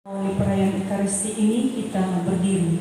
Melalui perayaan Ekaristi ini kita berdiri.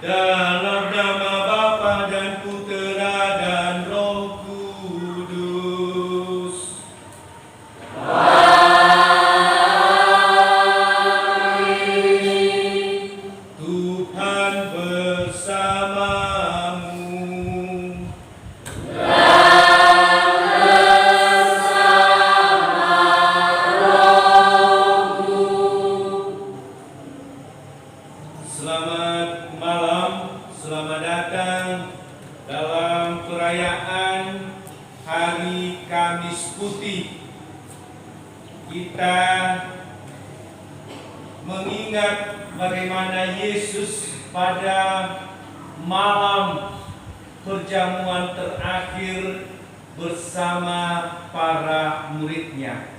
Dalam nama Bapa dan Putera dan Roh Kudus. Amin. Tuhan bersamamu. Selamat malam, selamat datang dalam perayaan Hari Kamis Putih. Kita mengingat bagaimana Yesus pada malam perjamuan terakhir bersama para muridnya.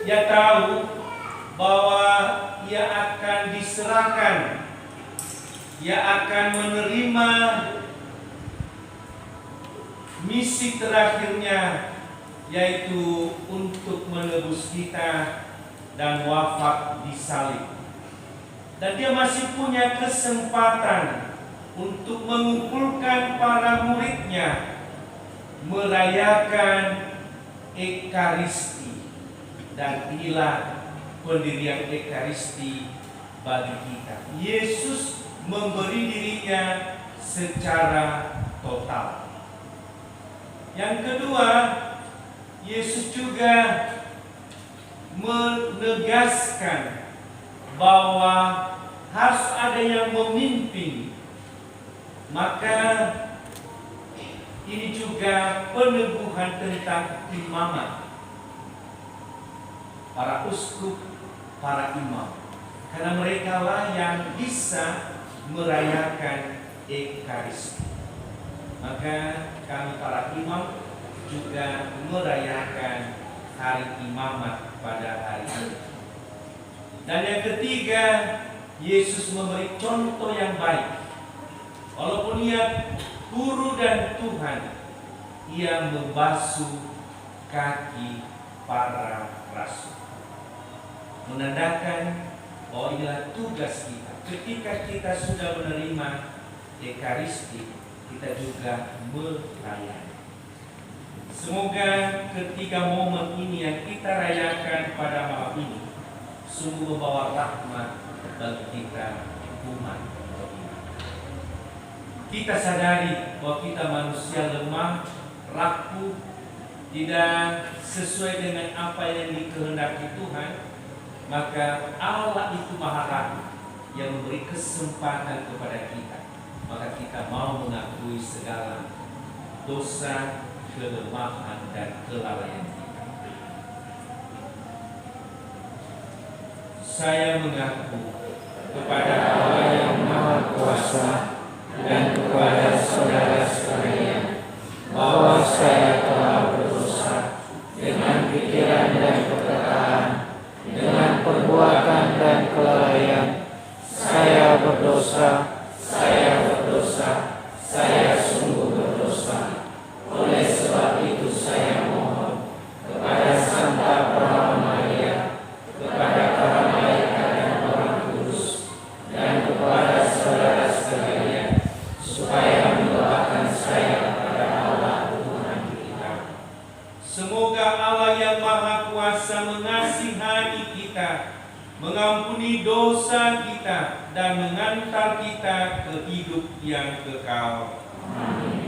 Dia tahu bahwa ia akan diserahkan, Ia akan menerima misi terakhirnya, yaitu untuk menebus kita dan wafat di salib. Dan dia masih punya kesempatan untuk mengumpulkan para muridnya merayakan Ekaristi. Dan inilah pendirian Ekaristi bagi kita. Yesus memberi dirinya secara total. Yang kedua, Yesus juga menegaskan bahwa harus ada yang memimpin. Maka ini juga peneguhan tentang imamat, para uskup, para imam, karena mereka lah yang bisa merayakan Ekaristi. Maka kami para imam juga merayakan hari imamat pada hari ini. Dan yang ketiga, Yesus memberi contoh yang baik. Walaupun ia guru dan Tuhan, ia membasuh kaki para rasul, menandakan bahwa inilah tugas kita. Ketika kita sudah menerima Ekaristi, kita juga melayani. Semoga ketika momen ini yang kita rayakan pada malam ini sungguh membawa rahmat bagi kita umat beriman. Kita sadari bahwa kita manusia lemah, rapuh, tidak sesuai dengan apa yang dikehendaki Tuhan. Maka Allah itu Maha Rahim yang memberi kesempatan kepada kita. Maka kita mau mengakui segala dosa, kelemahan, dan kelalaian kita. Saya mengaku kepada Allah yang Maha Kuasa dan kepada saudara sekalian bahwa saya telah berdosa dengan pikiran dan perkataan, dengan perbuatan dan kelalaian. Saya berdosa, saya sungguh berdosa. Oleh sebab itu saya mohon kepada Santa Perawan Maria, kepada para malaikat dan orang kudus, dan kepada saudara sekalian, supaya mendoakan saya kepada Allah Tuhan kita. Semoga Allah yang Maha Kuasa mengasihani kita, mengampuni dosa kita, dan mengantar kita ke hidup yang kekal. Amin.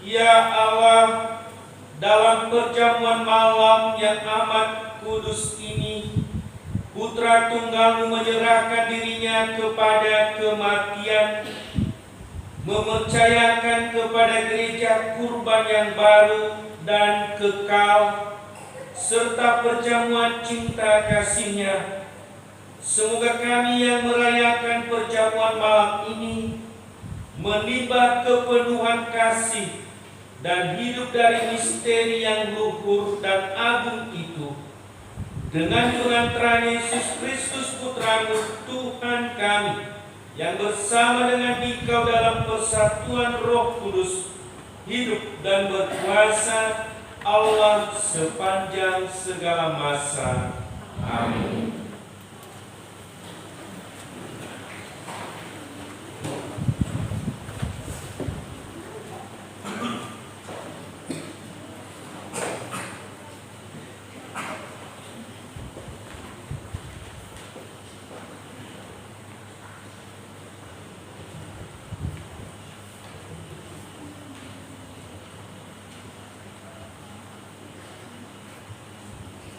Ya Allah, dalam perjamuan malam yang amat kudus ini, Putra Tunggal-Mu menyerahkan dirinya kepada kematian, mempercayakan kepada gereja kurban yang baru dan kekal, serta perjamuan cinta kasih-Nya. Semoga kami yang merayakan perjamuan malam ini menimba kepenuhan kasih dan hidup dari misteri yang luhur dan agung itu, dengan pengantaran Yesus Kristus Putra-Mu, Tuhan kami, yang bersama dengan Dikau dalam persatuan Roh Kudus, hidup dan berkuasa Allah sepanjang segala masa. Amin.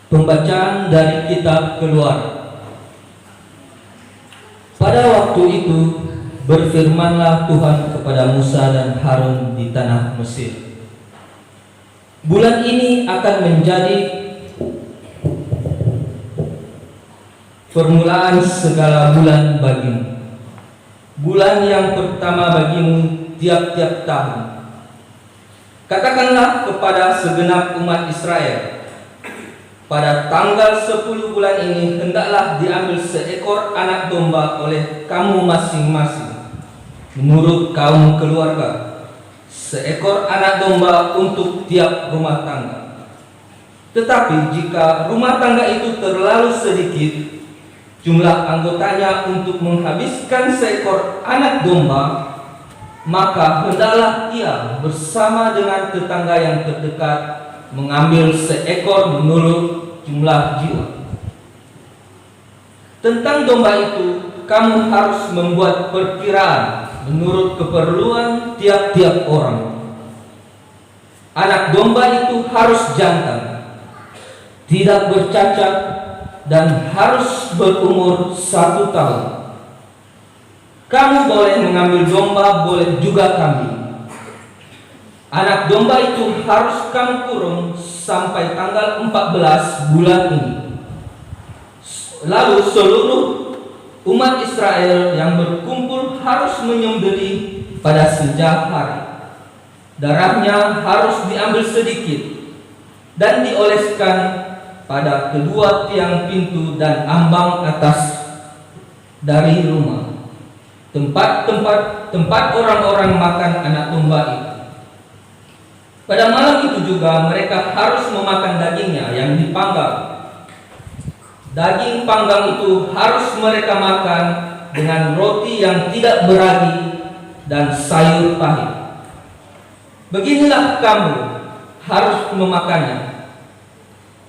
Pembacaan dari kitab Keluaran. Pada waktu itu berfirmanlah Tuhan kepada Musa dan Harun di tanah Mesir. Bulan ini akan menjadi permulaan segala bulan bagimu. Bulan yang pertama bagimu tiap-tiap tahun. Katakanlah kepada segenap umat Israel, pada tanggal 10 bulan ini hendaklah diambil seekor anak domba oleh kamu masing-masing menurut kaum keluarga, seekor anak domba untuk tiap rumah tangga. Tetapi jika rumah tangga itu terlalu sedikit jumlah anggotanya untuk menghabiskan seekor anak domba, maka hendaklah ia bersama dengan tetangga yang terdekat mengambil seekor menurut jumlah jiwa. Tentang domba itu, kamu harus membuat perkiraan menurut keperluan tiap-tiap orang. Anak domba itu harus jantan, tidak bercacat, dan harus berumur 1 tahun. Kamu boleh mengambil domba, boleh juga kambing. Anak domba itu harus kamu kurung sampai tanggal 14 bulan ini. Lalu seluruh umat Israel yang berkumpul harus menyembelih pada sejak hari. Darahnya harus diambil sedikit dan dioleskan pada kedua tiang pintu dan ambang atas dari rumah, tempat orang-orang makan anak domba itu. Pada malam itu juga mereka harus memakan dagingnya yang dipanggang. Daging panggang itu harus mereka makan dengan roti yang tidak beragi dan sayur pahit. Beginilah kamu harus memakannya.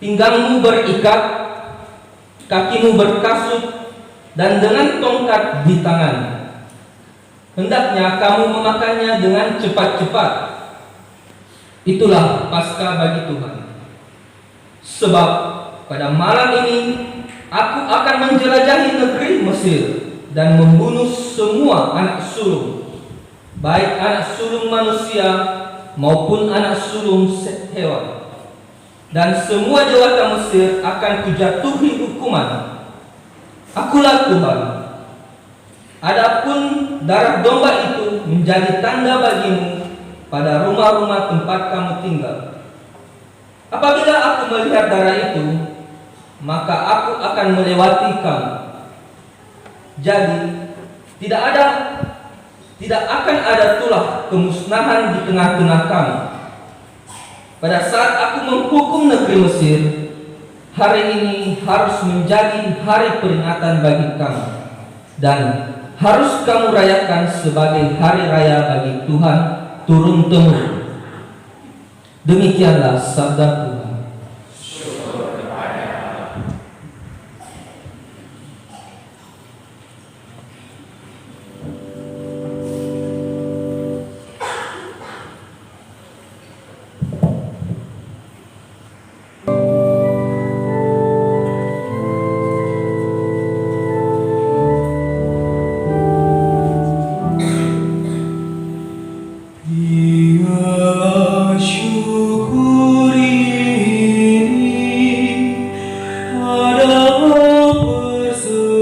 Pinggangmu berikat, kakimu berkasut, dan dengan tongkat di tangan. Hendaknya kamu memakannya dengan cepat-cepat. Itulah Paskah bagi Tuhan. Sebab pada malam ini aku akan menjelajahi negeri Mesir dan membunuh semua anak sulung, baik anak sulung manusia maupun anak sulung hewan. Dan semua dewata Mesir akan kujatuhi hukuman. Akulah Tuhan. Adapun darah domba itu menjadi tanda bagimu pada rumah-rumah tempat kamu tinggal. Apabila aku melihat darah itu, maka aku akan melewati kamu. Jadi tidak akan ada tulah kemusnahan di tengah-tengah kamu. Pada saat aku menghukum negeri Mesir, hari ini harus menjadi hari peringatan bagi kamu dan harus kamu rayakan sebagai hari raya bagi Tuhan turun-temurun. Demikianlah sabda Tuhan. Ingatlah syukur ini adalah persekutuan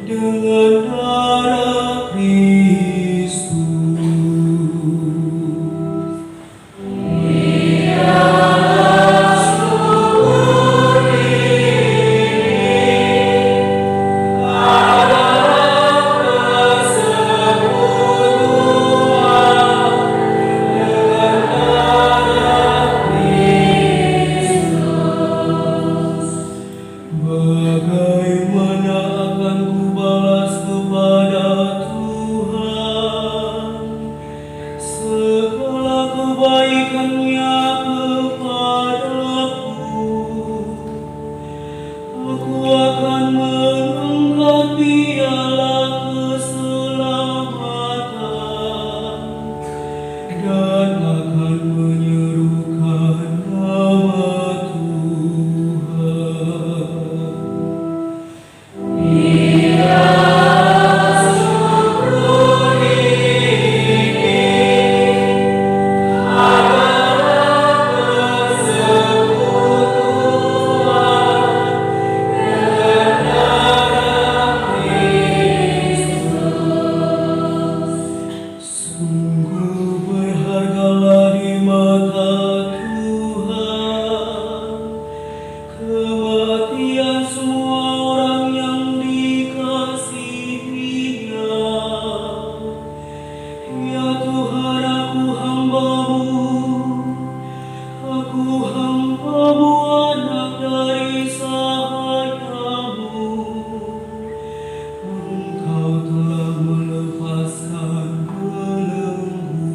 dengan darah Kristus. Bagaimana akan kubalas kepada Tuhan segala kebaikan-Nya kepadaku? Aku akan mengangkat piala keselamatan dan akan menyerukan nama Sungguh berhargalah di mata Tuhan kematian semua orang yang dikasihi-Nya. Ya Tuhan, aku hamba-Mu, anak dari sahayamu. Engkau telah melepaskan belengguku.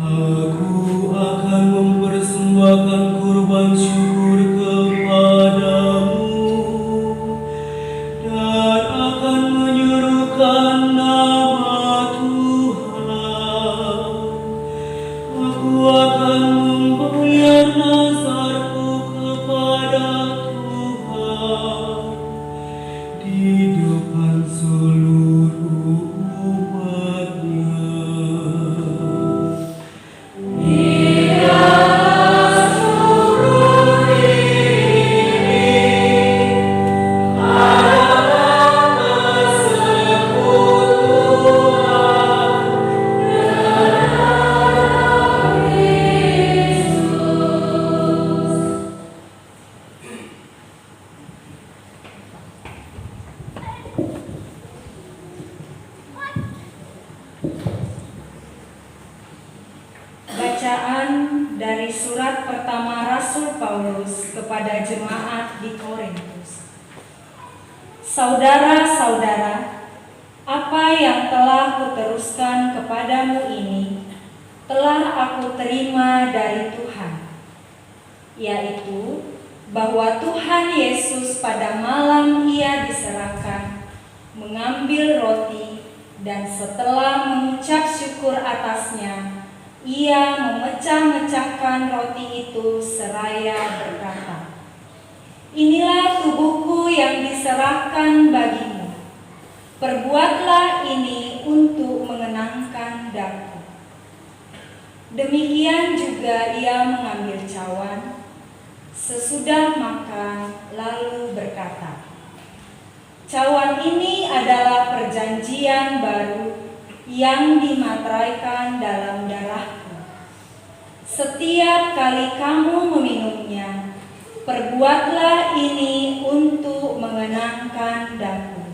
Aku akan mempersembahkan kurban syukur kepadamu dan akan menyerukan nama Tuhan. Aku akan membayar nazarku kepada Tuhan di depan seluruh umat-Nya. Bacaan dari surat pertama Rasul Paulus kepada jemaat di Korintus. Saudara-saudara, apa yang telah kuteruskan kepadamu ini telah aku terima dari Tuhan, yaitu bahwa Tuhan Yesus pada malam Ia diserahkan mengambil roti dan setelah mengucap syukur atasnya, Ia memecah-mecahkan roti itu seraya berkata, "Inilah tubuhku yang diserahkan bagimu. Perbuatlah ini untuk mengenangkan daku." Demikian juga Ia mengambil cawan sesudah makan, lalu berkata, "Cawan ini adalah perjanjian baru yang dimateraikan dalam darahku. Setiap kali kamu meminumnya, perbuatlah ini untuk mengenangkan daku.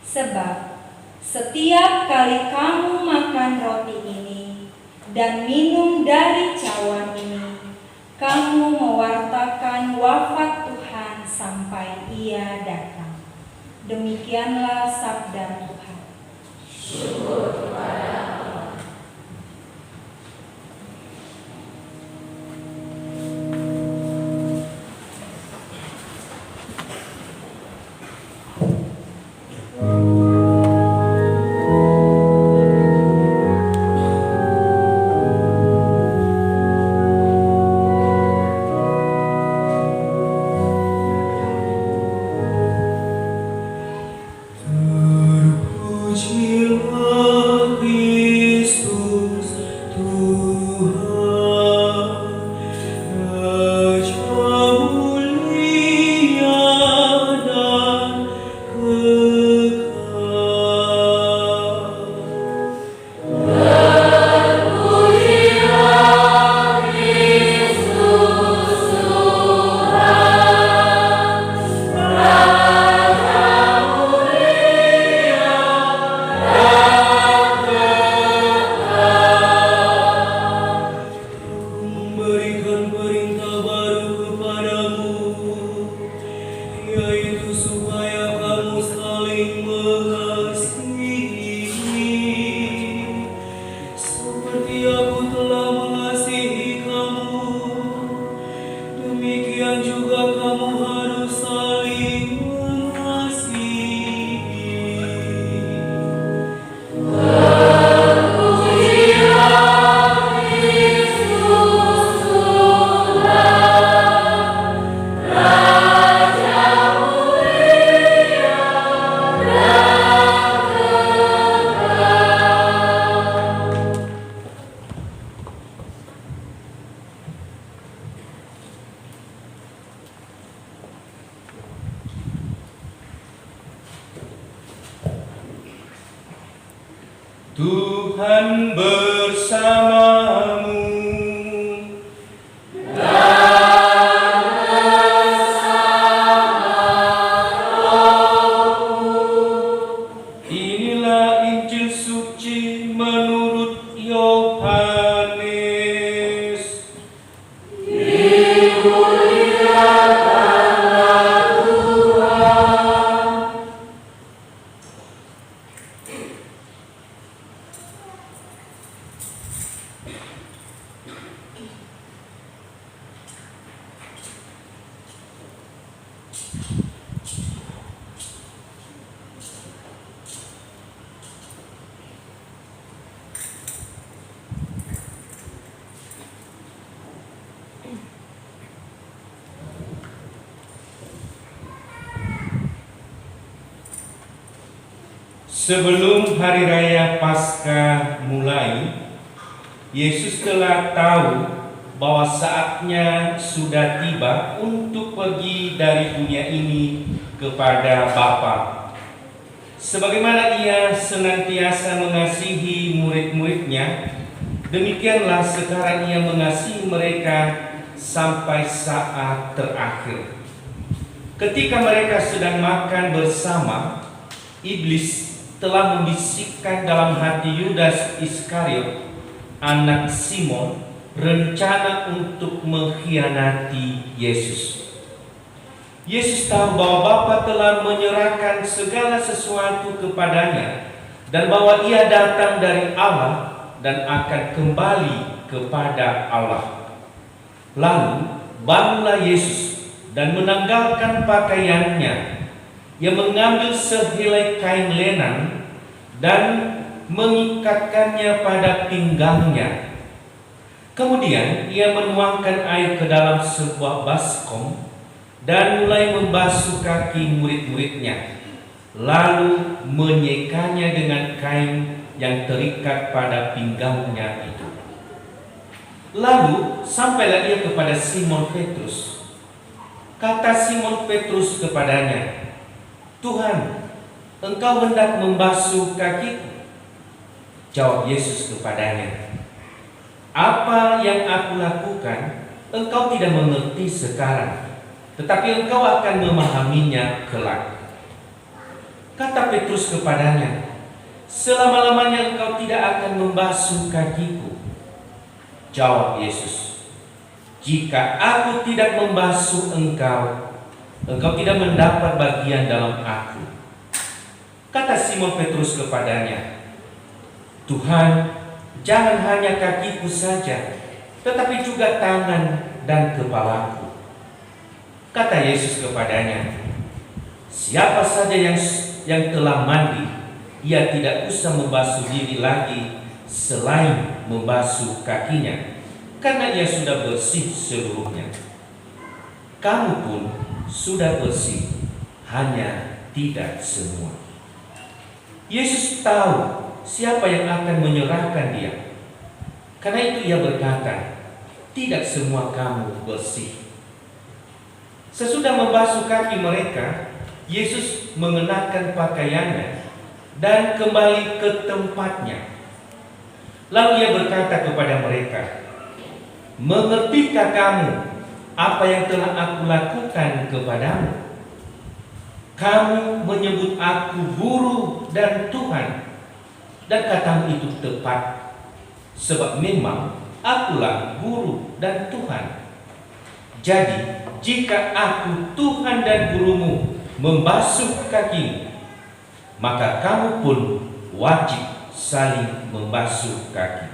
Sebab setiap kali kamu makan roti ini dan minum dari cawan ini, kamu mewartakan wafat Tuhan sampai Ia datang." Demikianlah sabda Tuhan. Syukur kepada Allah. Tuhan bersamamu. Inilah Injil suci menurut Yohanes. Sebelum hari raya Paskah mulai, Yesus telah tahu bahwa saatnya sudah tiba untuk pergi dari dunia ini kepada Bapa. Sebagaimana Ia senantiasa mengasihi murid-muridnya, demikianlah sekarang Ia mengasihi mereka sampai saat terakhir. Ketika mereka sedang makan bersama, iblis telah membisikkan dalam hati Yudas Iskariot, anak Simon, rencana untuk mengkhianati Yesus. Yesus tahu bahwa Bapa telah menyerahkan segala sesuatu kepadanya dan bahwa Ia datang dari Allah dan akan kembali kepada Allah. Lalu bangunlah Yesus dan menanggalkan pakaiannya. Ia mengambil sehelai kain lenan dan mengikatkannya pada pinggangnya. Kemudian ia menuangkan air ke dalam sebuah baskom dan mulai membasuh kaki murid-muridnya, lalu menyekanya dengan kain yang terikat pada pinggangnya itu. Lalu sampailah ia kepada Simon Petrus. Kata Simon Petrus kepadanya, "Tuhan, Engkau hendak membasuh kakiku?" Jawab Yesus kepadanya, "Apa yang aku lakukan, engkau tidak mengerti sekarang, tetapi engkau akan memahaminya kelak." Kata Petrus kepadanya, "Selama-lamanya engkau tidak akan membasuh kakiku." Jawab Yesus, "Jika aku tidak membasuh engkau, engkau tidak mendapat bagian dalam aku." Kata Simon Petrus kepadanya, "Tuhan, jangan hanya kakiku saja, tetapi juga tangan dan kepalaku." Kata Yesus kepadanya, "Siapa saja yang telah mandi, ia tidak usah membasuh diri lagi selain membasuh kakinya, karena ia sudah bersih seluruhnya. Kamu pun sudah bersih, hanya tidak semua." Yesus tahu siapa yang akan menyerahkan Dia. Karena itu Ia berkata, "Tidak semua kamu bersih." Sesudah membasuh kaki mereka, Yesus mengenakan pakaiannya dan kembali ke tempatnya. Lalu Ia berkata kepada mereka, "Mengertikah kamu apa yang telah aku lakukan kepadamu? Kamu menyebut aku guru dan Tuhan, dan katamu itu tepat, sebab memang akulah guru dan Tuhan. Jadi, jika aku Tuhan dan gurumu membasuh kakimu, maka kamu pun wajib saling membasuh kaki.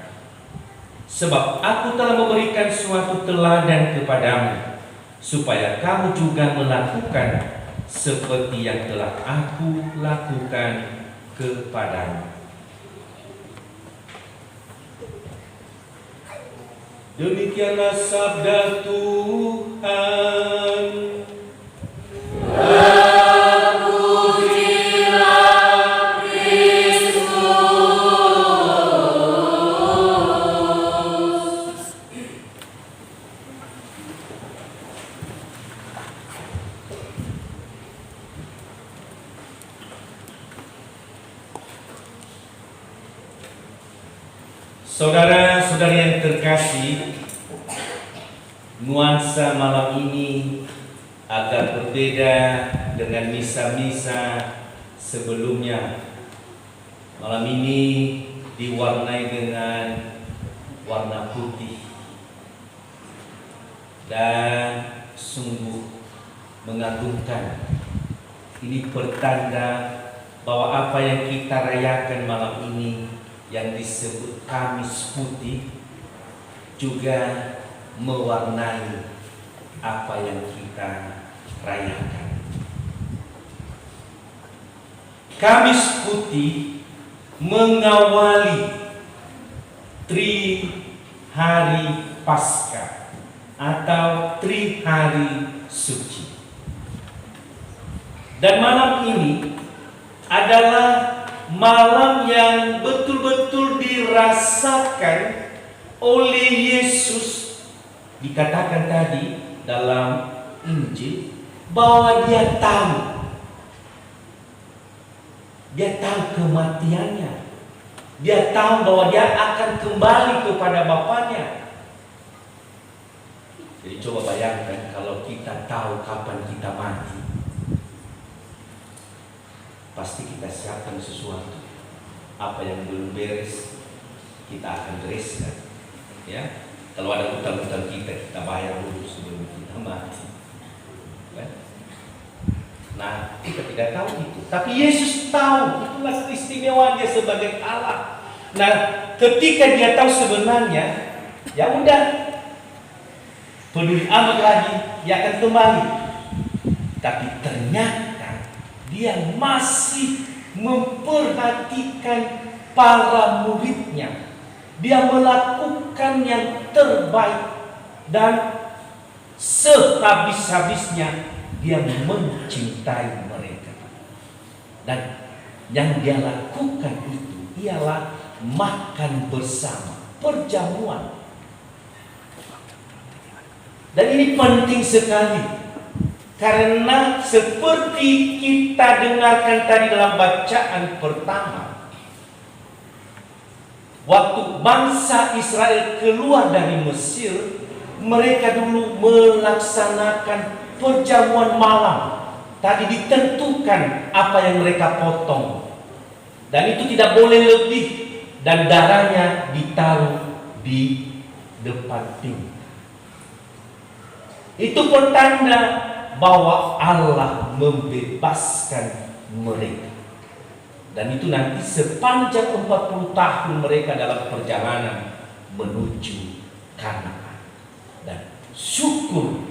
Sebab aku telah memberikan suatu teladan kepadamu, supaya kamu juga melakukan seperti yang telah aku lakukan kepadamu." Demikianlah sabda Tuhan. Saudara-saudari yang terkasih, nuansa malam ini agak berbeda dengan misa-misa sebelumnya. Malam ini diwarnai dengan warna putih dan sungguh mengagumkan. Ini pertanda bahwa apa yang kita rayakan malam ini yang disebut Kamis Putih juga mewarnai apa yang kita rayakan. Kamis Putih mengawali Tri Hari Paskah atau Tri Hari Suci. Dan malam ini adalah malam yang betul-betul dirasakan oleh Yesus. Dikatakan tadi dalam Injil bahwa dia tahu kematiannya. Dia tahu bahwa dia akan kembali kepada Bapaknya. Jadi coba bayangkan kalau kita tahu kapan kita mati, pasti kita siapkan sesuatu. Apa yang belum beres, kita akan bereskan. Ya, kalau ada hutang-hutang kita bayar dulu sebelum kita mati. Nah, kita tidak tahu itu. Tapi Yesus tahu. Itulah keistimewaan dia sebagai Allah. Nah, ketika dia tahu sebenarnya, ya udah, peduli amat lagi, dia akan kembali. Tapi ternyata dia masih memperhatikan para muridnya. Dia melakukan yang terbaik dan sehabis-habisnya dia mencintai mereka. Dan yang dia lakukan itu ialah makan bersama, perjamuan. Dan ini penting sekali, karena seperti kita dengarkan tadi dalam bacaan pertama, waktu bangsa Israel keluar dari Mesir, mereka dulu melaksanakan perjamuan malam. Tadi ditentukan apa yang mereka potong, dan itu tidak boleh lebih, dan darahnya ditaruh di depan pintu. Itu pertanda bahwa Allah membebaskan mereka. Dan itu nanti sepanjang 40 tahun mereka dalam perjalanan menuju Kanaan. Dan syukur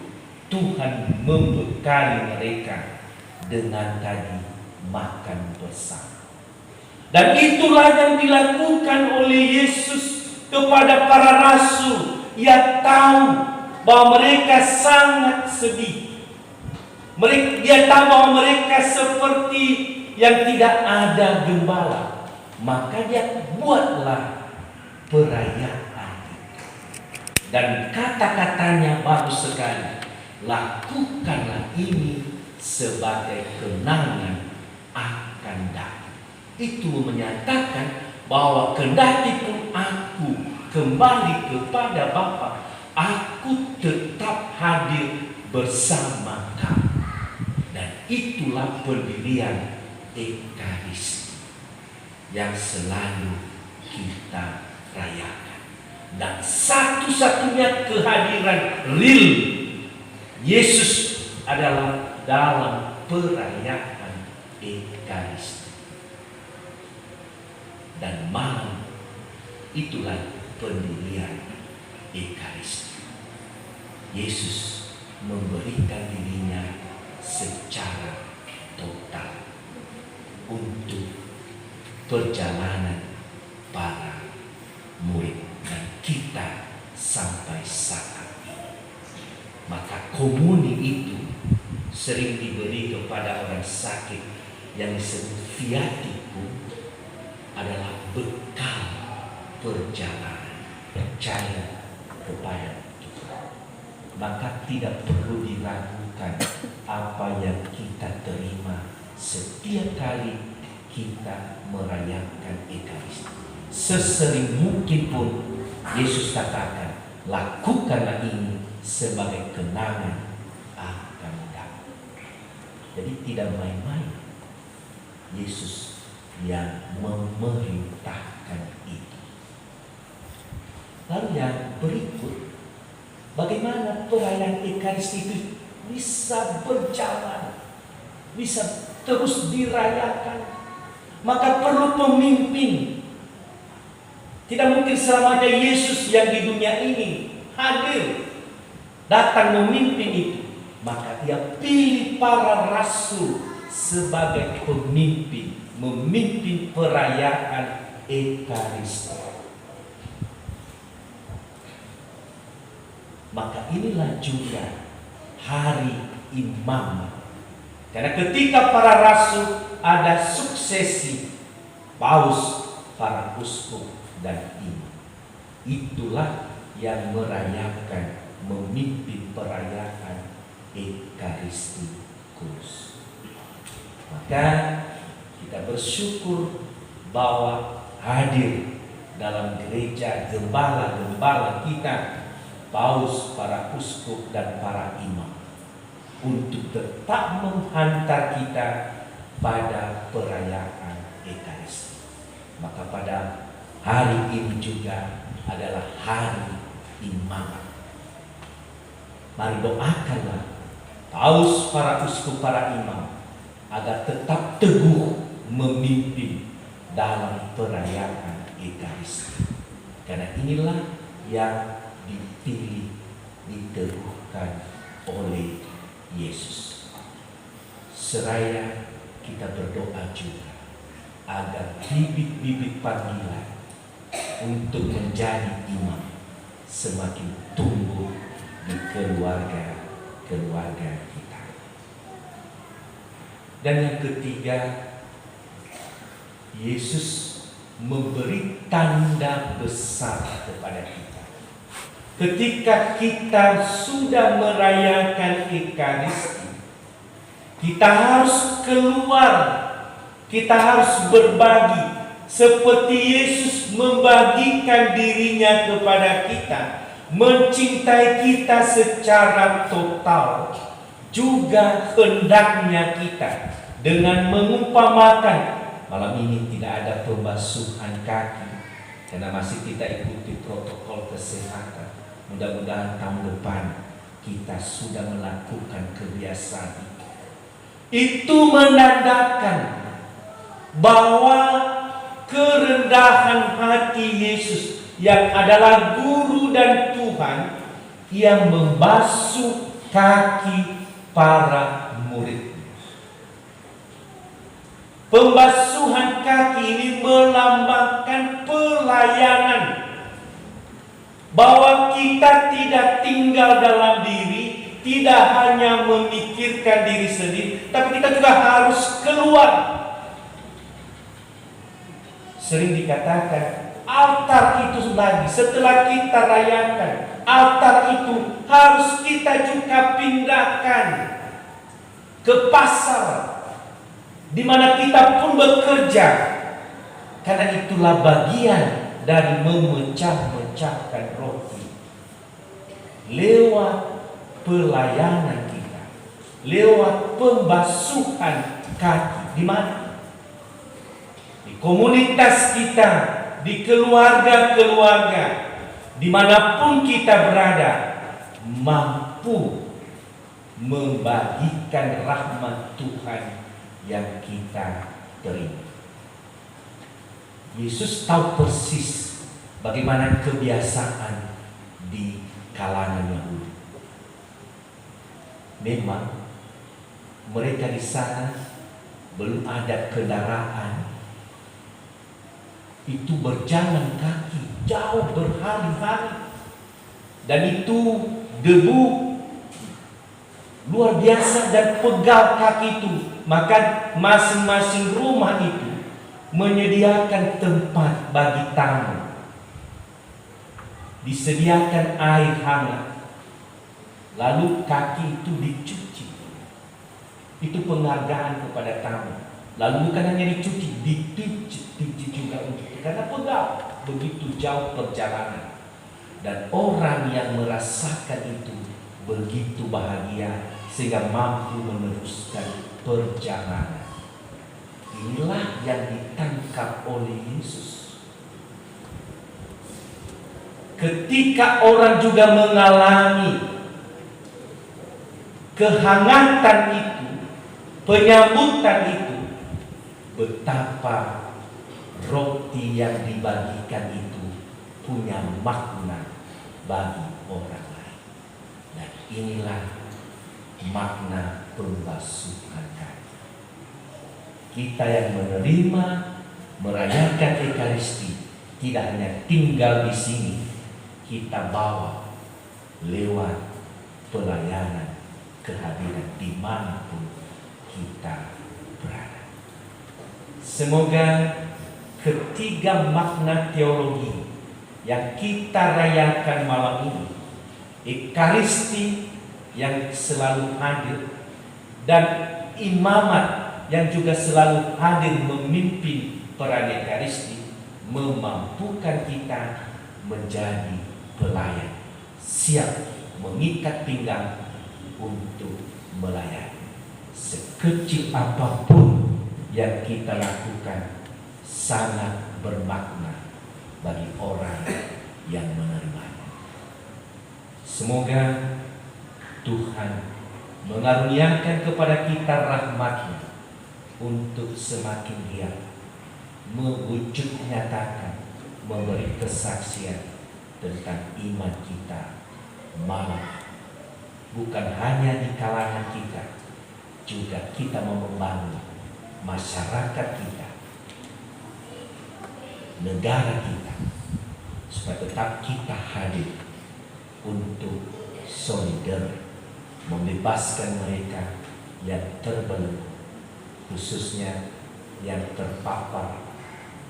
Tuhan membekali mereka dengan tadi makan bersama. Dan itulah yang dilakukan oleh Yesus kepada para rasul. Ia tahu bahwa mereka sangat sedih. Dia tahu bahwa mereka seperti yang tidak ada gembala. Maka dia buatlah perayaan. Dan kata-katanya bagus sekali. Lakukanlah ini sebagai kenangan akan datang. Itu menyatakan bahwa kendati pun aku kembali kepada Bapa, aku tetap hadir bersama kamu. Dan itulah pendirian Ekaristi yang selalu kita rayakan. Dan satu-satunya kehadiran real Yesus adalah dalam perayaan Ekaristi. Dan malam itulah pendirian Ekaristi. Yesus memberikan dirinya secara total untuk perjalanan para murid dan kita sampai saat ini. Maka komuni itu sering diberi kepada orang sakit yang disebut viatikum, adalah bekal perjalanan percaya kepada Tuhan. Maka tidak perlu diragukan apa yang kita terima setiap kali kita merayakan Ekaristi. sesering mungkin pun Yesus katakan, lakukanlah ini sebagai kenangan akan datang. Jadi tidak main-main Yesus yang memerintahkan itu. Lalu yang berikut, bagaimana perayaan Ekaristi itu bisa berjalan, bisa terus dirayakan? Maka perlu pemimpin. Tidak mungkin selamanya Yesus yang di dunia ini hadir, datang memimpin itu. Maka Ia pilih para rasul sebagai pemimpin, memimpin perayaan Ekaristi. Maka inilah juga hari imam. Karena ketika para rasul ada suksesi paus, para uskup dan imam. Itulah yang merayakan, memimpin perayaan Ekaristi Kudus. Maka kita bersyukur bahwa hadir dalam gereja gembala-gembala kita, paus, para uskup dan para imam, untuk tetap menghantar kita pada perayaan Ekaristi. Maka pada hari ini juga adalah hari imam. Mari doakanlah paus, para uskup, para imam agar tetap teguh memimpin dalam perayaan Ekaristi. Karena inilah yang dipilih, diteguhkan oleh Yesus. Seraya kita berdoa juga agar bibit-bibit panggilan untuk menjadi imam semakin tumbuh di keluarga-keluarga kita. Dan yang ketiga, Yesus memberi tanda besar kepada kita. Ketika kita sudah merayakan Ekaristi, kita harus keluar, kita harus berbagi seperti Yesus membagikan dirinya kepada kita, mencintai kita secara total. Juga hendaknya kita dengan mengumpamakan, malam ini tidak ada pembasuhan kaki karena masih kita ikuti protokol kesehatan. Mudah-mudahan tahun depan kita sudah melakukan kebiasaan itu. Itu menandakan bahwa kerendahan hati Yesus yang adalah guru dan Tuhan yang membasuh kaki para murid. Pembasuhan kaki ini melambangkan pelayanan, bahwa kita tidak tinggal dalam diri, tidak hanya memikirkan diri sendiri, tapi kita juga harus keluar. Sering dikatakan altar itu lagi setelah kita rayakan, altar itu harus kita juga pindahkan ke pasar di mana kita pun bekerja, karena itulah bagian dari memecah-mecahkan roti lewat pelayanan kita, lewat pembasuhan kaki. Di mana? Di komunitas kita, di keluarga-keluarga, dimanapun kita berada, mampu membagikan rahmat Tuhan yang kita terima. Yesus tahu persis bagaimana kebiasaan di kalangan Yahudi. Memang mereka di sana belum ada kendaraan, itu berjalan kaki jauh berhari-hari, dan itu debu luar biasa dan pegal kaki itu. Maka masing-masing rumah itu menyediakan tempat bagi tamu, disediakan air hangat, lalu kaki itu dicuci. Itu penghargaan kepada tamu. Lalu bukan hanya dicuci, dipijit juga untuk karena pegal. Begitu jauh perjalanan. Dan orang yang merasakan itu begitu bahagia sehingga mampu meneruskan perjalanan. Inilah yang ditangkap oleh Yesus. Ketika orang juga mengalami kehangatan itu, penyambutan itu, betapa roti yang dibagikan itu punya makna bagi orang lain. Dan inilah makna pembasuhan kaki. Kita yang menerima, merayakan Ekaristi, tidak hanya tinggal di sini, kita bawa lewat pelayanan kehadiran dimanapun kita berada. Semoga ketiga makna teologi yang kita rayakan malam ini, Ekaristi yang selalu hadir dan imamat yang juga selalu hadir memimpin peran Ekaristi, memampukan kita menjadi pelayan, siap mengikat pinggang untuk melayani. Sekecil apapun yang kita lakukan sangat bermakna bagi orang yang menerimanya. Semoga Tuhan mengaruniakan kepada kita rahmat-Nya untuk semakin giat mewujud nyatakan, memberi kesaksian tentang iman kita malam. Bukan hanya di kalangan kita, juga kita membangun masyarakat kita, negara kita, supaya tetap kita hadir untuk solidar membebaskan mereka yang terbelenggu, khususnya yang terpapar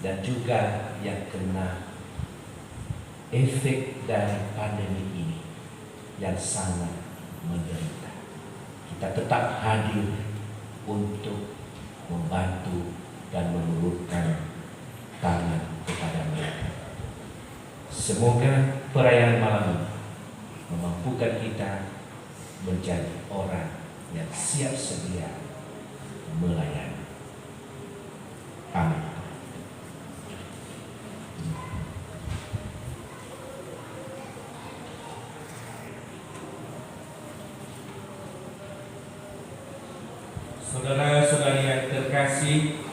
dan juga yang kena efek dari pandemi ini yang sangat menderita. Kita tetap hadir untuk membantu dan mengulurkan tangan kepada mereka. Semoga perayaan malam ini memampukan kita menjadi orang yang siap sedia melayani. Amin. Saudara-saudari yang terkasih,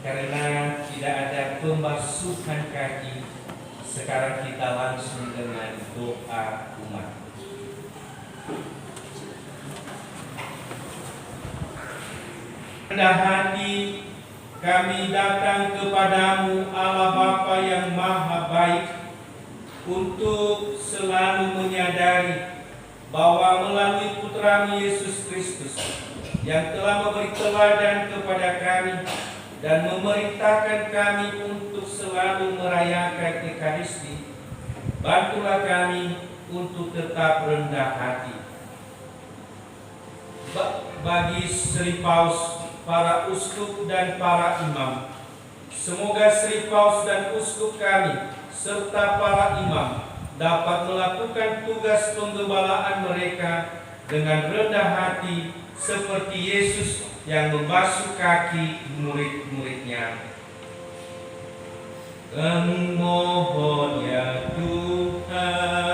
karena tidak ada pembasuhan kaki, sekarang kita langsung dengan doa umat. Rendah hati kami datang kepadamu Allah Bapa yang Maha Baik, untuk selalu menyadari bahwa melalui Putra-Mu Yesus Kristus yang telah memberi teladan kepada kami dan memerintahkan kami untuk selalu merayakan Ekaristi, bantulah kami untuk tetap rendah hati. Bagi Sri Paus, para uskup dan para imam, semoga Sri Paus dan uskup kami serta para imam dapat melakukan tugas penggembalaan mereka dengan rendah hati seperti Yesus yang membasuh kaki murid-muridnya. Kami mohon ya Tuhan.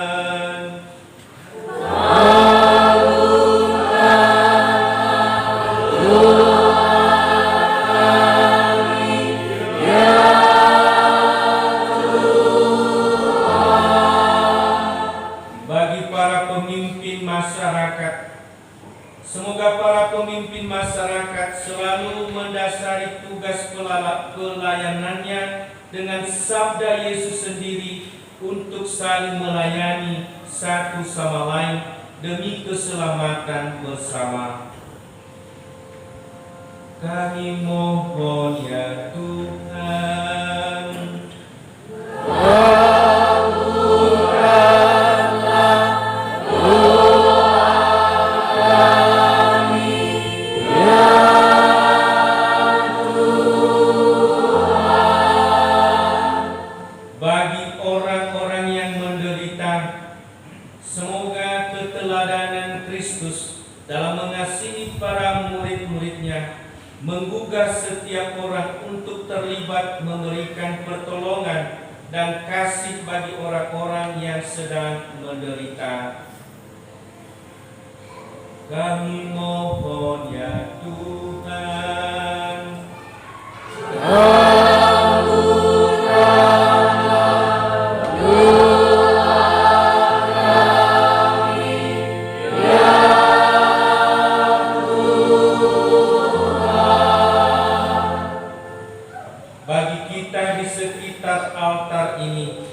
Semoga para pemimpin masyarakat selalu mendasari tugas pelayanannya dengan sabda Yesus sendiri untuk saling melayani satu sama lain demi keselamatan bersama. Kami mohon ya Tuhan. menggugah setiap orang untuk terlibat memberikan pertolongan dan kasih bagi orang-orang yang sedang menderita. Kami mohon ya Tuhan. Bagi kita di sekitar altar ini,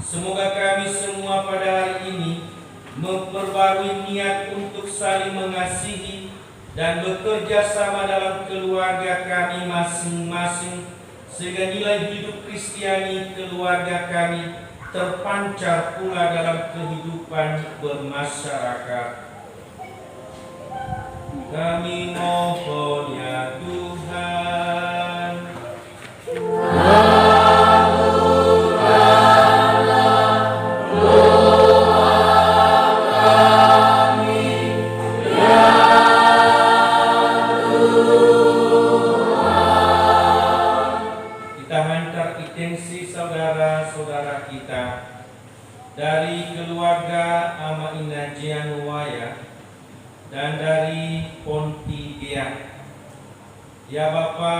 semoga kami semua pada hari ini memperbarui niat untuk saling mengasihi dan bekerja sama dalam keluarga kami masing-masing, sehingga nilai hidup Kristiani keluarga kami terpancar pula dalam kehidupan bermasyarakat. Kami mohon ya Tuhan. Kita hantar intensi saudara-saudara kita dari keluarga Ama Ina Jianuwaya dan dari Ponti Gea. Ya Bapa,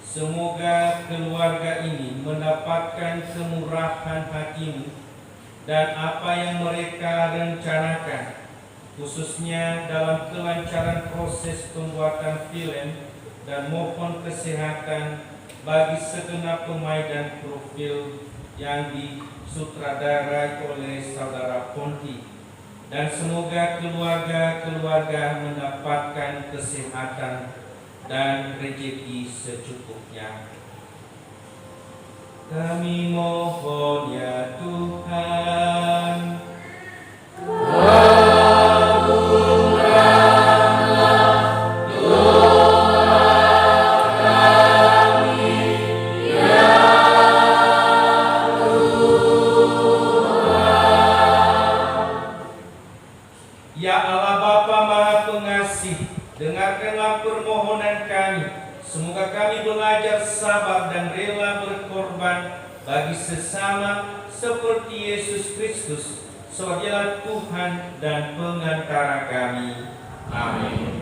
semoga keluarga ini mendapatkan kemurahan hati-Mu dan apa yang mereka rencanakan, khususnya dalam kelancaran proses pembuatan film, dan mohon kesehatan bagi segenap pemain dan profil yang disutradarai oleh saudara Ponti, dan semoga keluarga-keluarga mendapatkan kesehatan dan rezeki secukupnya. Kami mohon ya Tuhan. Ya Allah Bapa Maha Pengasih, dengarkanlah permohonan kami. Semoga kami belajar sabar dan rela berkorban bagi sesama seperti Yesus Kristus, sebagai Tuhan dan pengantara kami. Amin. Amen.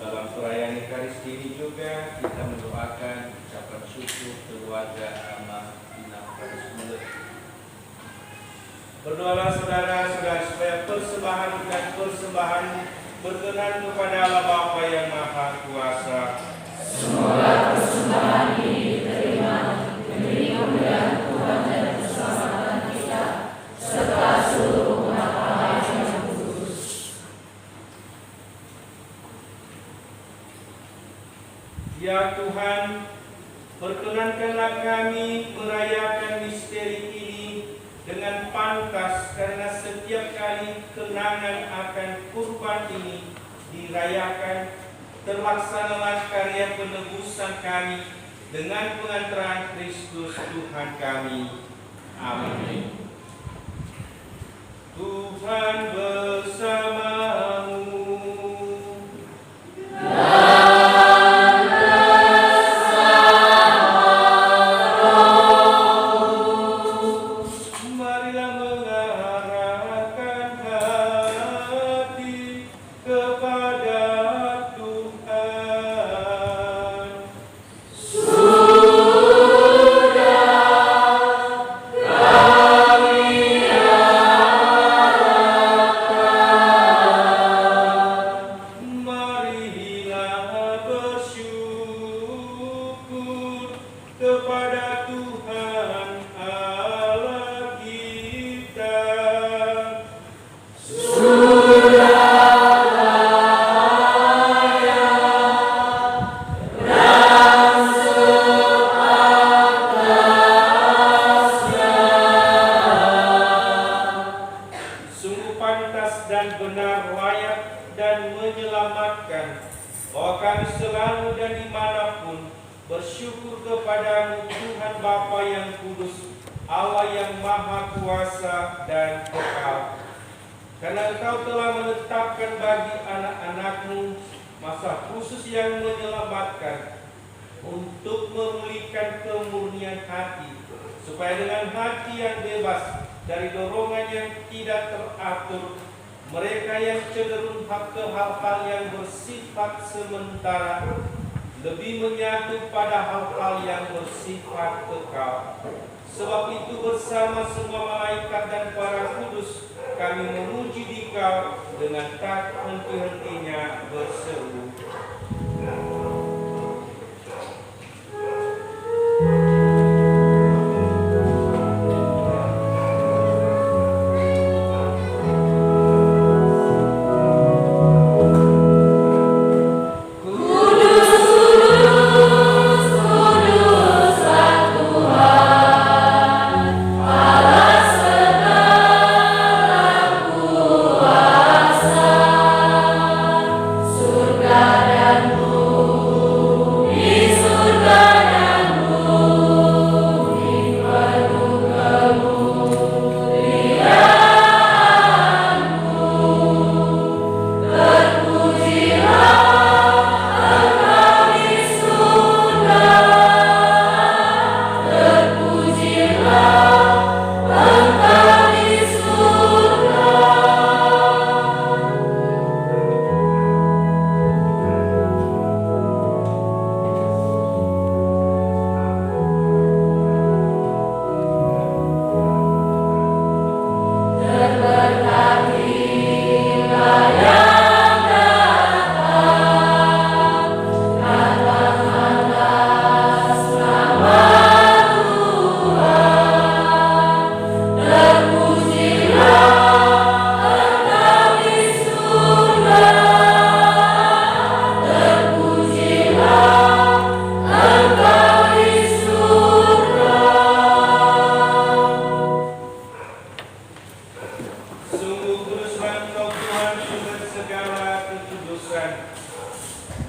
Dalam perayaan Ekaristi ini juga kita mendoakan ucapan syukur keluarga amal Inam Kadus Mulut. Berdoalah saudara-saudara supaya persembahan dan persembahan berkenan kepada Allah Bapa yang Maha Kuasa. Semoga persembahan ini diterima demi kemuliaan Tuhan dan keselamatan kita serta seluruh umat Allah yang kudus. Ya Tuhan, perkenankanlah kami merayakan misteri ini dengan pantas, karena setiap kali kenangan akan kurban ini dirayakan, terlaksanalah karya penebusan kami dengan pengantaran Kristus Tuhan kami. Amin. Tuhan bersamamu. Marilah mengarahkan hati kepada Tuhan. Marilah bersyukur kepada Tuhan Allah kita. Sungguh pantas dan benar, layak dan menyelamatkan bahwa kami selalu dan dimanapun bersyukur kepadamu Tuhan Bapa yang kudus, Allah yang maha kuasa dan kekal. Karena Engkau telah menetapkan bagi anak-anakmu masa khusus yang menyelamatkan untuk memulihkan kemurnian hati, supaya dengan hati yang bebas dari dorongan yang tidak teratur, mereka yang cenderung ke hal-hal yang bersifat sementara lebih menyatu pada hal-hal yang bersifat kekal. Sebab itu bersama semua malaikat dan para kudus kami memuji Dikau dengan tak henti-hentinya berseru.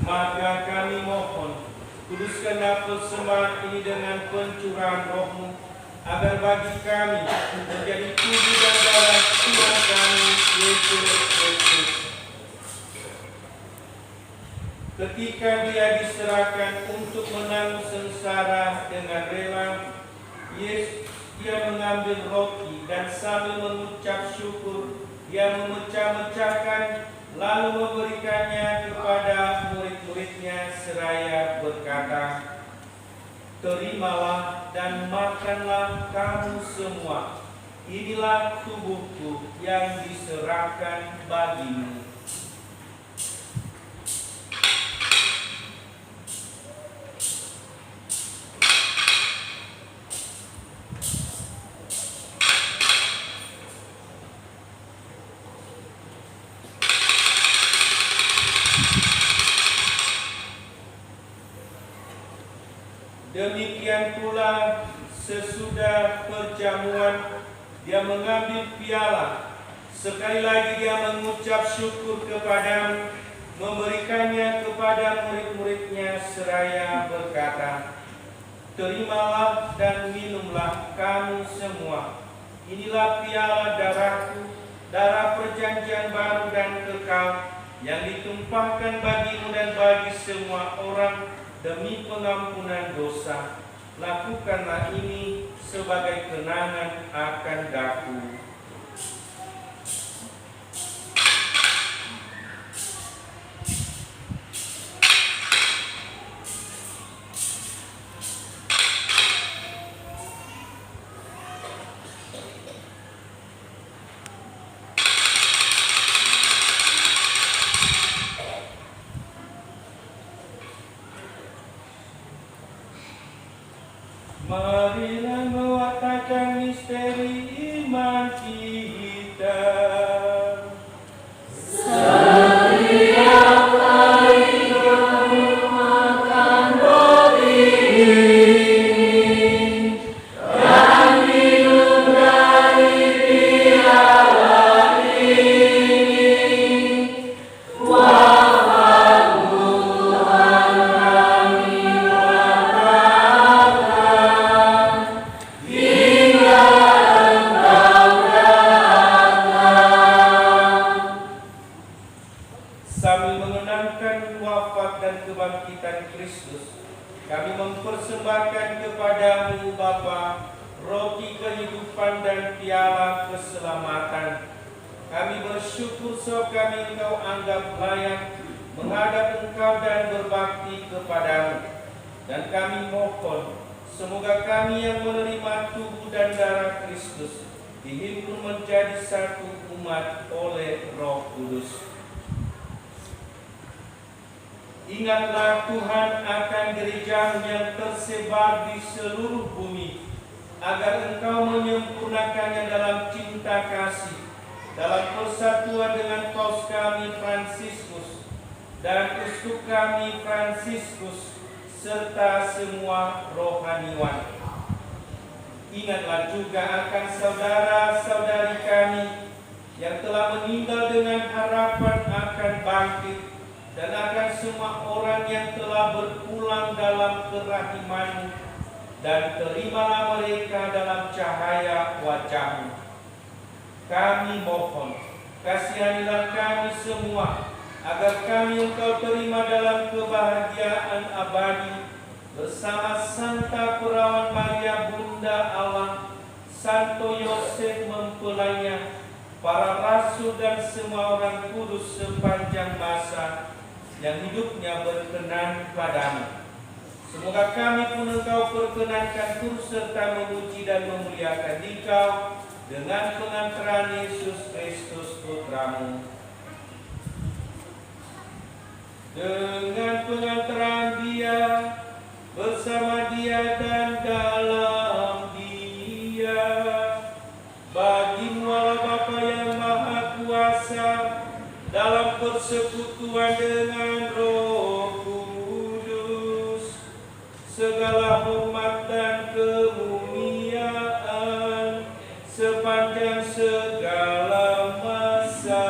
Maka kami mohon, kuduskanlah persembahan ini dengan pencurahan Roh-Mu, agar bagi kami menjadi tubuh dan darah Tuhan kami Yesus Kristus. Ketika Dia diserahkan untuk menanggung sengsara dengan rela, Dia mengambil roti dan sambil mengucap syukur, Dia memecah-mecahkan lalu memberikannya kepada murid seraya berkata, "Terimalah dan makanlah kamu semua. Inilah tubuhku yang diserahkan bagimu." Demikian pula sesudah perjamuan dia mengambil piala. Sekali lagi dia mengucap syukur kepadamu, memberikannya kepada murid-muridnya seraya berkata, "Terimalah dan minumlah kamu semua. Inilah piala darahku, darah perjanjian baru dan kekal, yang ditumpahkan bagimu dan bagi semua orang demi pengampunan dosa. Lakukanlah ini sebagai kenangan akan daku." Marilah mewatakan misteri iman kita. Sambil mengenangkan wafat dan kebangkitan Kristus, kami mempersembahkan kepadamu Bapa roti kehidupan dan piala keselamatan. Kami bersyukur sebab kami Engkau anggap layak menghadap Engkau dan berbakti kepadamu. Dan kami mohon, semoga kami yang menerima tubuh dan darah Kristus dihimpun menjadi satu umat oleh Roh Kudus. Ingatlah Tuhan akan gereja yang tersebar di seluruh bumi, agar Engkau menyempurnakannya dalam cinta kasih, dalam persatuan dengan Paus kami Fransiskus dan Uskup kami Fransiskus, serta semua rohaniwan. Ingatlah juga akan saudara-saudari kami yang telah meninggal dengan harapan akan bangkit, dan akan semua orang yang telah berpulang dalam kerahiman-Mu, dan terimalah mereka dalam cahaya wajah-Mu. Kami mohon, kasihanilah kami semua, agar kami Engkau terima dalam kebahagiaan abadi, bersama Santa Perawan Maria Bunda Allah, Santo Yosef mempelainya, para rasul dan semua orang kudus sepanjang masa yang hidupnya berkenan padamu. Semoga kami pun Engkau perkenankan turut serta memuji dan memuliakan Engkau dengan pengantaran Yesus Kristus Putra-Mu. Dengan pengantaran Dia, bersama Dia dan dalam Dia, bagi-Mu Allah Bapa yang Maha Kuasa, dalam persekutuan dengan Roh Kudus, segala hormat dan kemuliaan sepanjang segala masa.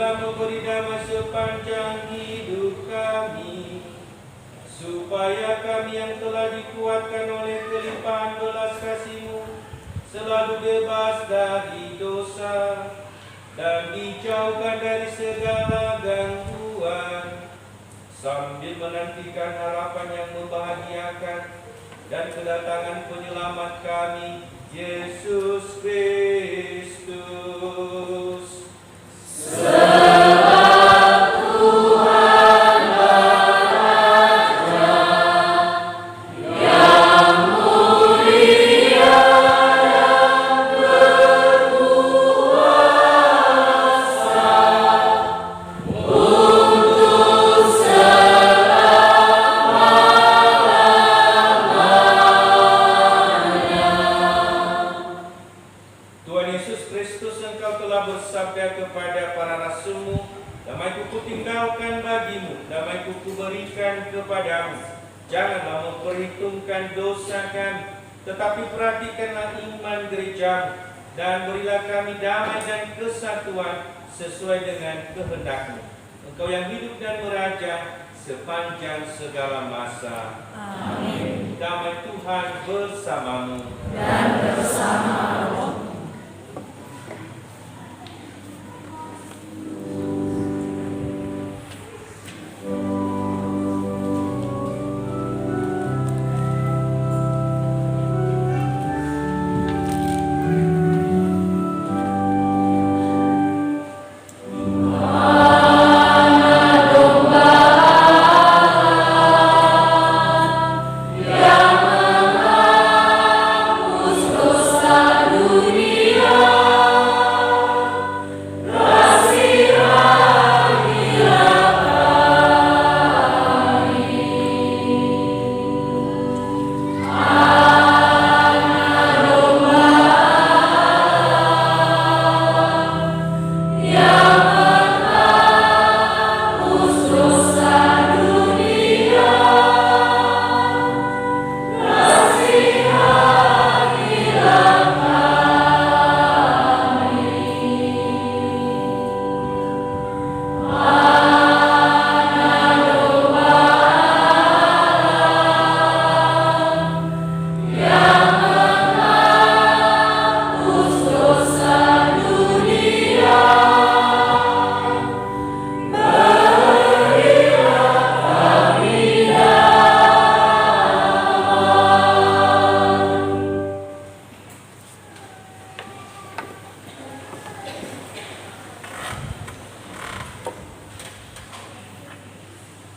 Berilah memberi damai sepanjang hidup kami, supaya kami yang telah dikuatkan oleh kelimpahan belas kasih-Mu selalu bebas dari dosa dan dijauhkan dari segala gangguan, sambil menantikan harapan yang membahagiakan dan kedatangan penyelamat kami, Yesus Kristus. Janganlah memperhitungkan dosa kami, tetapi perhatikanlah iman gereja, dan berilah kami damai dan kesatuan sesuai dengan kehendak-Mu. Engkau yang hidup dan meraja sepanjang segala masa. Amin. Damai Tuhan bersamamu dan bersama rohmu.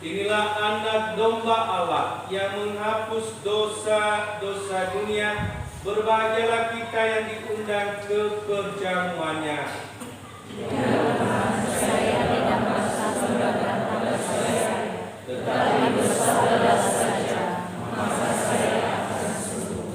Inilah anak domba Allah yang menghapus dosa-dosa dunia. Berbahagialah kita yang diundang ke perjamuannya. Saya tidak merasa seberat pada saya, tetapi bersabarlah saja, maka saya akan sembuh.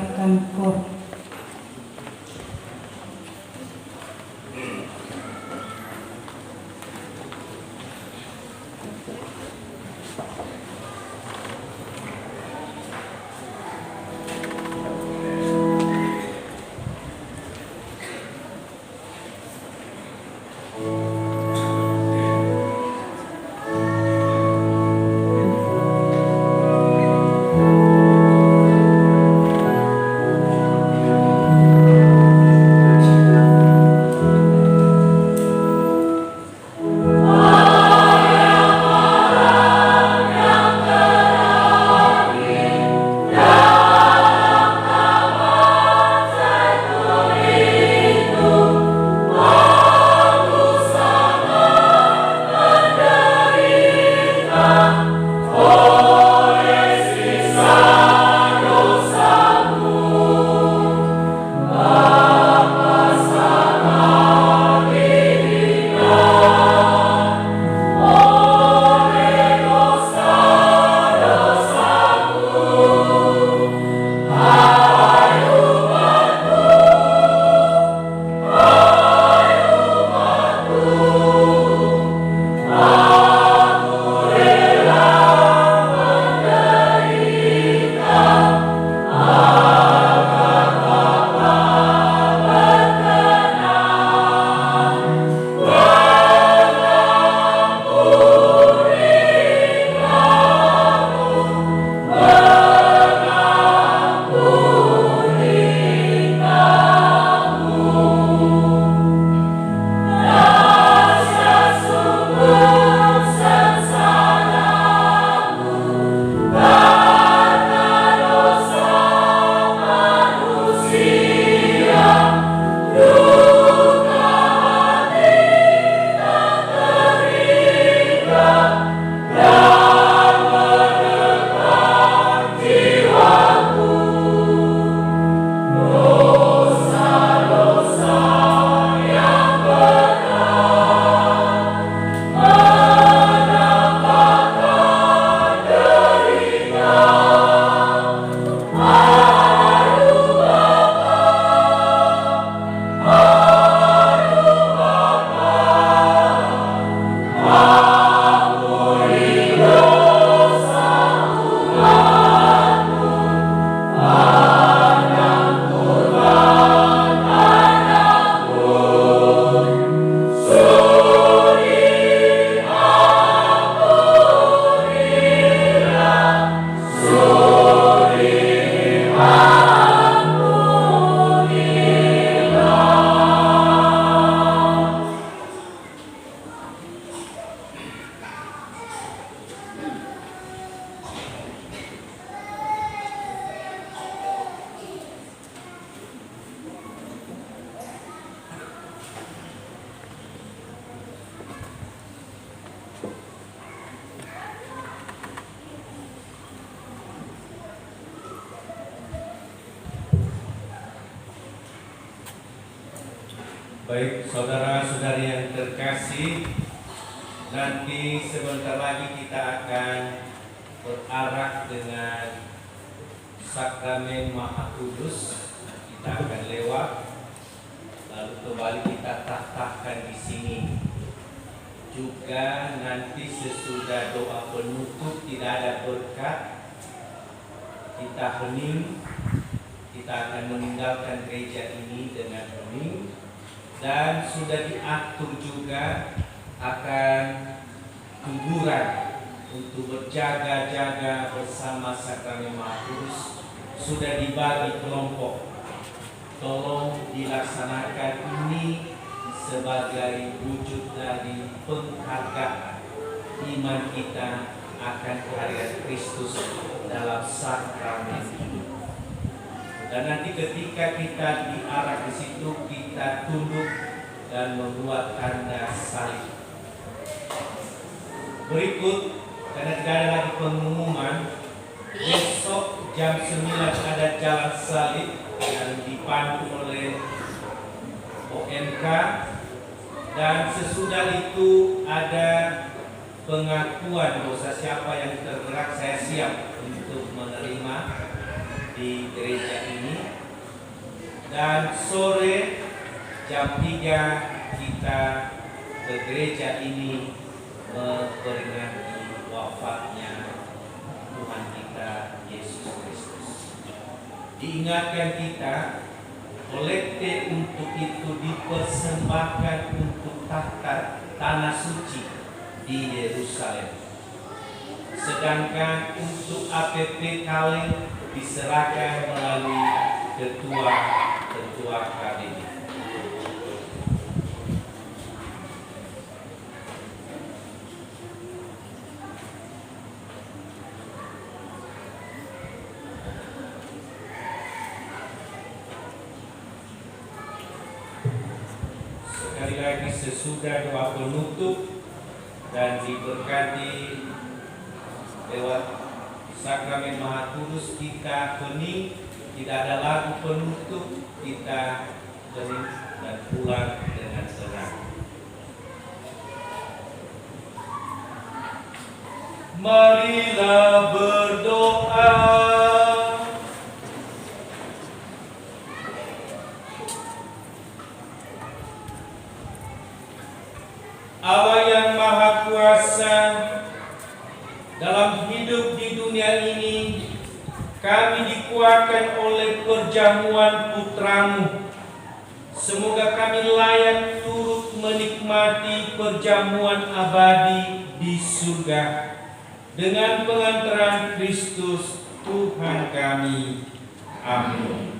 menyalakan kor. Baik, saudara-saudari yang terkasih, nanti sebentar lagi kita akan berarak dengan sakramen Maha Kudus. Kita akan lewat, lalu kembali kita tahtakan di sini. Juga nanti sesudah doa penutup tidak ada berkat, kita hening. Kita akan meninggalkan gereja ini dengan hening. Dan sudah diatur juga akan kuburan untuk berjaga-jaga bersama sakramen Maha Kudus. Sudah dibagi kelompok. Tolong dilaksanakan ini sebagai wujud dari penghargaan iman kita akan kehadiran Kristus dalam sakramen ini. Dan nanti ketika kita diarak di situ, kita tunduk dan membuat tanda salib. Berikut, karena tidak ada lagi pengumuman, besok jam 9 ada jalan salib yang dipandu oleh OMK, dan sesudah itu ada pengakuan dosa. Siapa yang tergerak, saya siap untuk menerima. di gereja ini. Dan sore jam 3 kita ke gereja ini memperingati wafatnya Tuhan kita Yesus Kristus. Diingatkan kita, kolekte untuk itu dipersembahkan untuk tahta tanah suci di Yerusalem. Sedangkan untuk APP Kaleng diserahkan melalui ketua KBB. Sekali lagi sesudah doa penutup dan diberkati lewat sakramen Maha Kudus, kita hening, tidak ada lagu penutup, kita hening dan pulang dengan tenang. Marilah berdoa. Allah yang Maha Kuasa, dalam hidup di dunia ini kami dikuatkan oleh perjamuan Putramu. Semoga kami layak turut menikmati perjamuan abadi di surga dengan pengantaran Kristus Tuhan kami. Amin. Amen.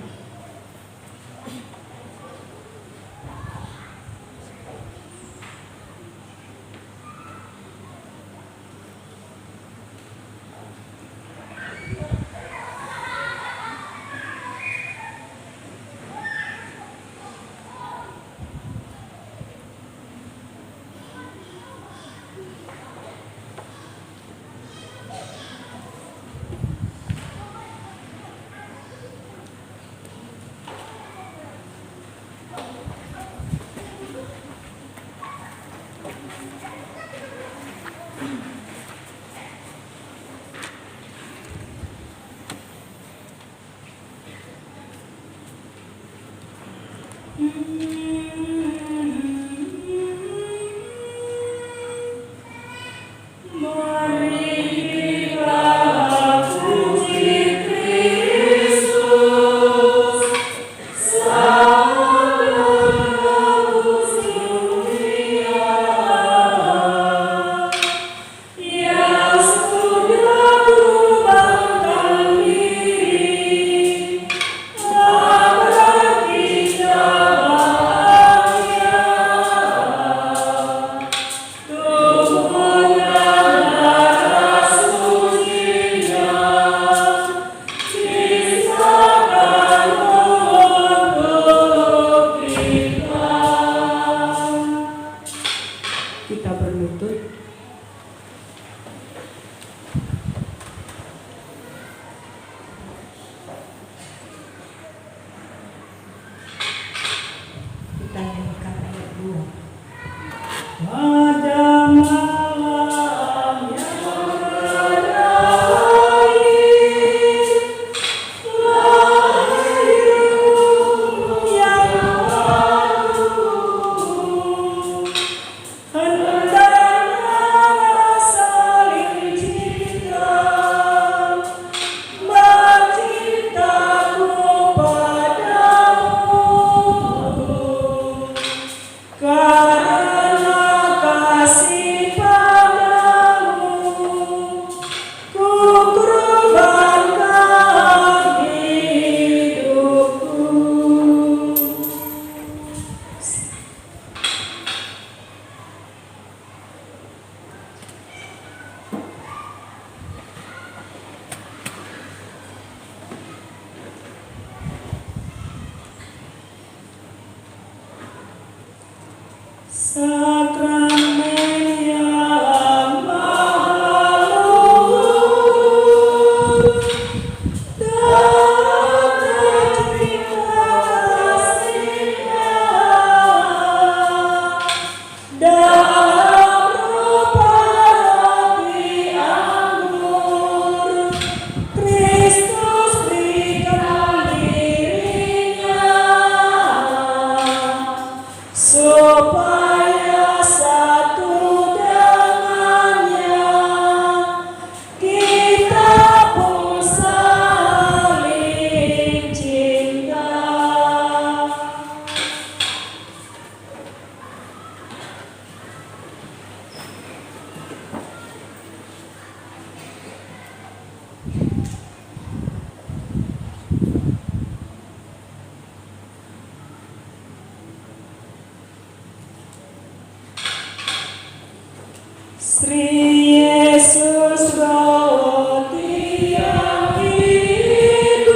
Sri Yesus roti yang hidup,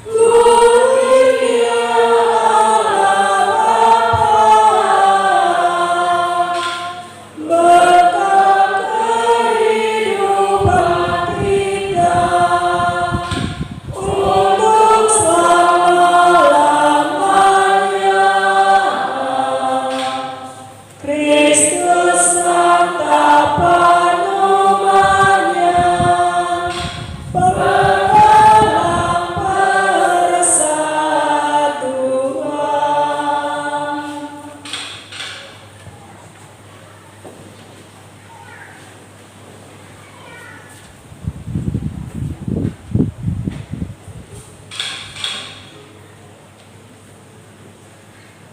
kurnia Allah, berkat kehidupan kita untuk selama-lamanya. Kristus santapan umatnya, penggalang persatuan.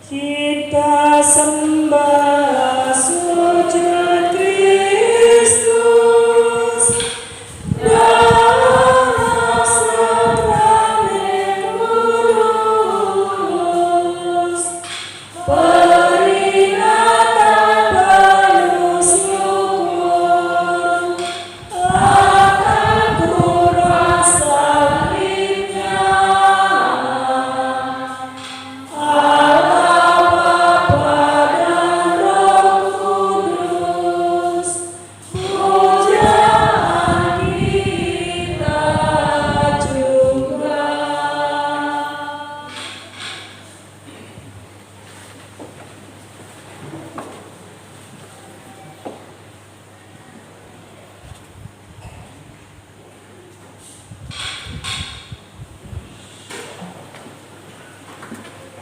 Kita sembah sujud Kristus dalam sakramen kudus, peringatan penuh syukur akan kurang salibnya Allah Bapa dan Roh Kudus, pujaan kita juga.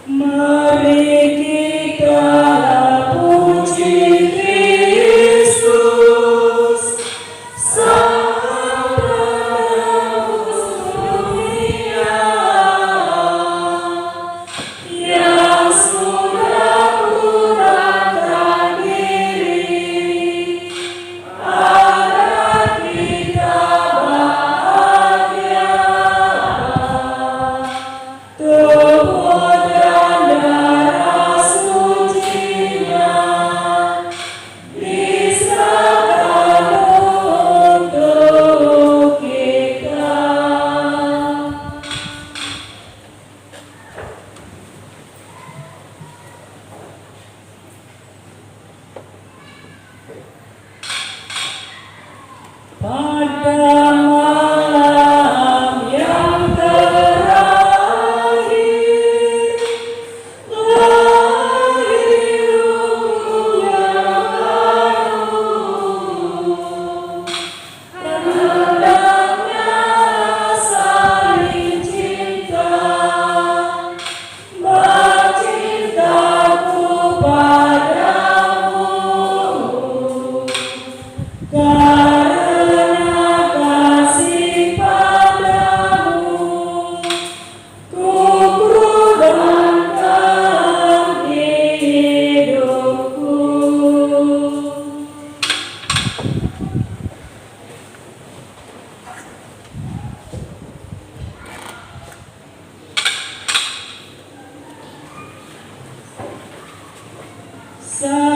Mari kita puji Kristus, Sang Penebus dunia, yang sudah kurangkan diri agar kita bahagia. Tubuh dan darah sucinya diserahkan untuk kita. Pada malam yang terakhir, lahir yang baru, hendaknya saling cinta, bercintaku padamu, karena kasih padamu ku kurbankan hidupku. Sa